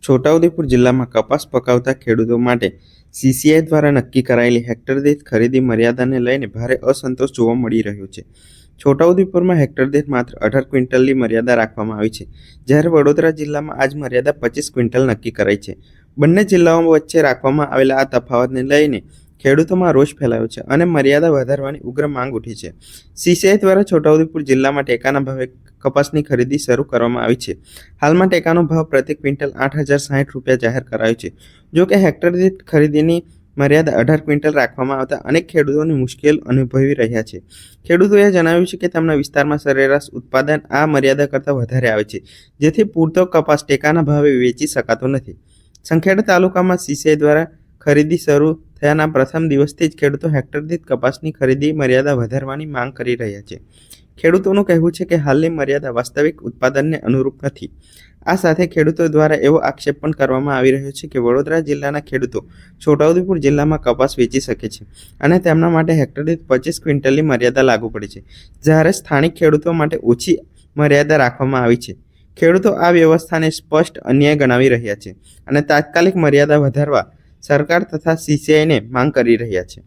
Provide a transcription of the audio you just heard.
છોટાઉદેપુર જિલ્લામાં કપાસ પકાવતા ખેડૂતો માટે સીસીઆઈ દ્વારા નક્કી કરાયેલી હેક્ટર દીઠ ખરીદી મર્યાદાને લઈને ભારે અસંતોષ જોવા મળી રહ્યો છે. છોટાઉદેપુરમાં હેક્ટર દીઠ માત્ર 18 ક્વિન્ટલની મર્યાદા રાખવામાં આવી છે, જ્યારે વડોદરા જિલ્લામાં આજ મર્યાદા 25 ક્વિન્ટલ નક્કી કરાઈ છે. બંને જિલ્લાઓ વચ્ચે રાખવામાં આવેલા આ તફાવતને લઈને ખેડૂતોમાં રોષ ફેલાયો છે અને મર્યાદા વધારવાની ઉગ્ર માંગ ઉઠી છે. સીસીઆઈ દ્વારા છોટાઉદેપુર જિલ્લામાં ટેકાના ભાવે કપાસની ખરીદી શરૂ કરવામાં આવી છે. હાલમાં ટેકાનો ભાવ પ્રતિ ક્વિન્ટલ 8,060 રૂપિયા જાહેર કરાયો છે. જો કે હેક્ટર દીઠ ખરીદીની મર્યાદા 18 ક્વિન્ટલ રાખવામાં આવતા અનેક ખેડૂતોની મુશ્કેલ અનુભવી રહ્યા છે. ખેડૂતોએ જણાવ્યું છે કે તેમના વિસ્તારમાં સરેરાશ ઉત્પાદન આ મર્યાદા કરતાં વધારે આવે છે, જેથી પૂરતો કપાસ ટેકાના ભાવે વેચી શકાતો નથી. સંખેડા તાલુકામાં સીસીઆઈ દ્વારા ખરીદી શરૂ થયાના પ્રથમ દિવસથી જ ખેડૂતો હેક્ટર દીઠ કપાસની ખરીદી મર્યાદા વધારવાની માંગ કરી રહ્યા છે. ખેડૂતોનું કહેવું છે કે હાલની મર્યાદા વાસ્તવિક ઉત્પાદનને અનુરૂપ નથી. આ સાથે ખેડૂતો દ્વારા એવો આક્ષેપ પણ કરવામાં આવી રહ્યો છે કે વડોદરા જિલ્લાના ખેડૂતો છોટાઉદેપુર જિલ્લામાં કપાસ વેચી શકે છે અને તેમના માટે હેક્ટર દીઠ 25 ક્વિન્ટલની મર્યાદા લાગુ પડે છે, જ્યારે સ્થાનિક ખેડૂતો માટે ઓછી મર્યાદા રાખવામાં આવી છે. ખેડૂતો આ વ્યવસ્થાને સ્પષ્ટ અન્યાય ગણાવી રહ્યા છે અને તાત્કાલિક મર્યાદા વધારવા સરકાર તથા સીસીઆઈને માંગ કરી રહ્યા છે.